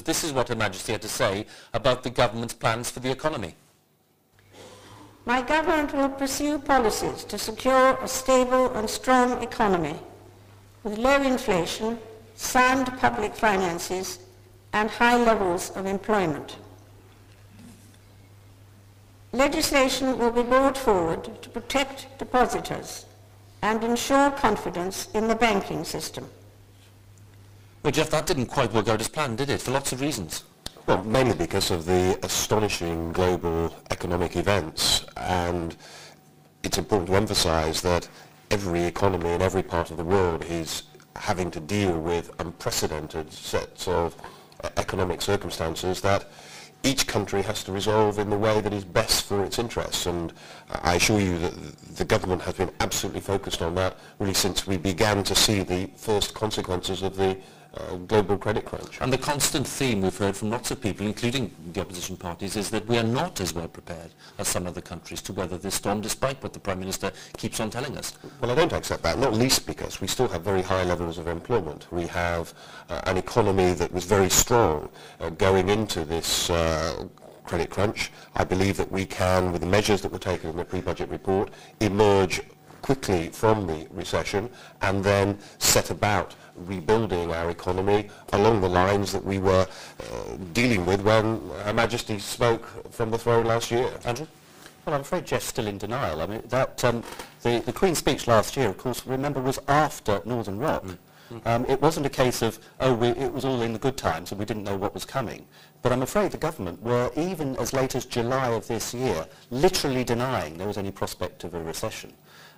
But this is what Her Majesty had to say about the government's plans for the economy. My government will pursue policies to secure a stable and strong economy with low inflation, sound public finances and high levels of employment. Legislation will be brought forward to protect depositors and ensure confidence in the banking system. Well, Jeff, that didn't quite work out as planned, did it? For lots of reasons. Well, mainly because of the astonishing global economic events, and it's important to emphasize that every economy in every part of the world is having to deal with unprecedented sets of economic circumstances that each country has to resolve in the way that is best for its interests. And I assure you that the government has been absolutely focused on that really since we began to see the first consequences of the global credit crunch. And the constant theme we've heard from lots of people, including the opposition parties, is that we are not as well prepared as some other countries to weather this storm, despite what the Prime Minister keeps on telling us. Well, I don't accept that, not least because we still have very high levels of employment. We have an economy that was very strong going into this credit crunch. I believe that we can, with the measures that were taken in the pre-budget report, emerge quickly from the recession and then set about rebuilding our economy along the lines that we were dealing with when Her Majesty spoke from the throne last year. Andrew? Well, I'm afraid Jeff's still in denial. I mean, that the Queen's speech last year, of course, remember, was after Northern Rock. It wasn't a case of, it was all in the good times and we didn't know what was coming. But I'm afraid the government were, even as late as July of this year, literally denying there was any prospect of a recession.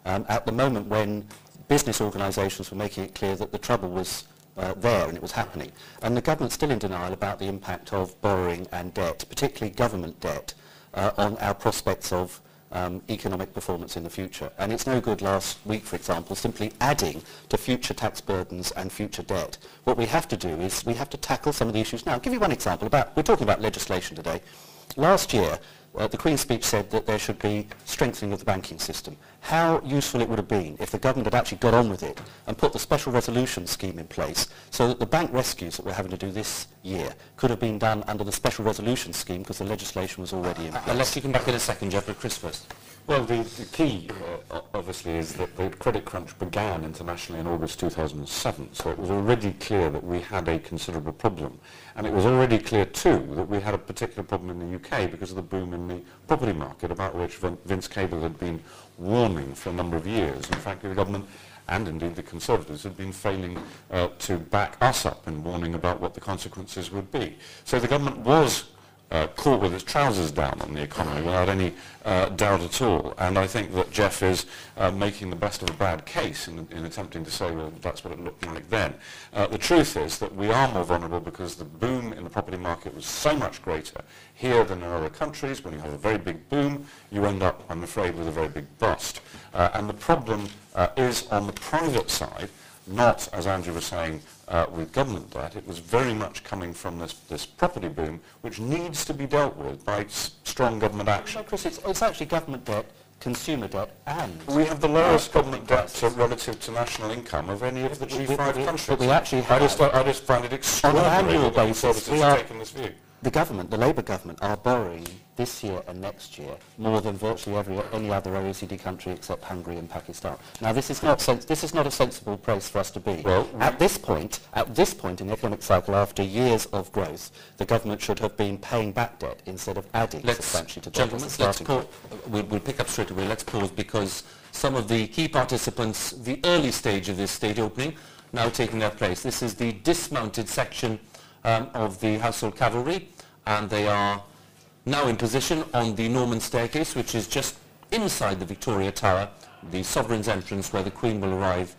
At the moment when business organisations were making it clear that the trouble was there and it was happening. And the government's still in denial about the impact of borrowing and debt, particularly government debt, on our prospects of economic performance in the future. And it's no good last week, for example, simply adding to future tax burdens and future debt. What we have to do is we have to tackle some of the issues now. I'll give you one example. We're talking about legislation today. Last year, the Queen's speech said that there should be strengthening of the banking system. How useful it would have been if the government had actually got on with it and put the special resolution scheme in place so that the bank rescues that we're having to do this year could have been done under the special resolution scheme because the legislation was already in place. I'll let you come back in a second, Jeff, but Chris first. Well, the key, obviously, is that the credit crunch began internationally in August 2007, so it was already clear that we had a considerable problem. And it was already clear, too, that we had a particular problem in the UK because of the boom in the property market, about which Vince Cable had been warning for a number of years. In fact, the government and indeed the Conservatives had been failing to back us up in warning about what the consequences would be. So the government was caught with its trousers down on the economy without any doubt at all. And I think that Jeff is making the best of a bad case in attempting to say, well, that's what it looked like then. The truth is that we are more vulnerable because the boom in the property market was so much greater here than in other countries. When you have a very big boom, you end up, I'm afraid, with a very big bust. And the problem is on the private side, not, as Andrew was saying, with government debt. It was very much coming from this property boom, which needs to be dealt with by strong government action. No, Chris, it's actually government debt, consumer debt, and... We have the lowest government debt relative to national income of any of the G5 countries. But we actually have... I just find it extraordinary on an annual that the basis, Conservatives have taken this view. The government, the Labour government, are borrowing this year and next year more than virtually any other OECD country except Hungary and Pakistan. Now, this is not a sensible place for us to be. Well, at this point in the economic cycle, after years of growth, the government should have been paying back debt instead of adding substantially to debt. Gentlemen, let's pause. We'll pick up straight away. Let's pause because some of the key participants, the early stage of this state opening, now taking their place. This is the dismounted section of the Household Cavalry, and they are now in position on the Norman staircase, which is just inside the Victoria Tower, the Sovereign's entrance, where the Queen will arrive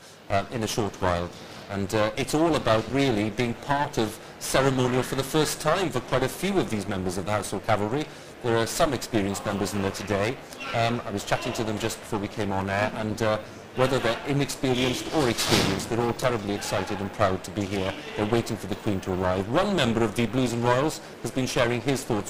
in a short while. And it's all about really being part of ceremonial for the first time for quite a few of these members of the Household Cavalry. There are some experienced members in there today. I was chatting to them just before we came on air, and whether they're inexperienced or experienced, they're all terribly excited and proud to be here. They're waiting for the Queen to arrive. One member of the Blues and Royals has been sharing his thoughts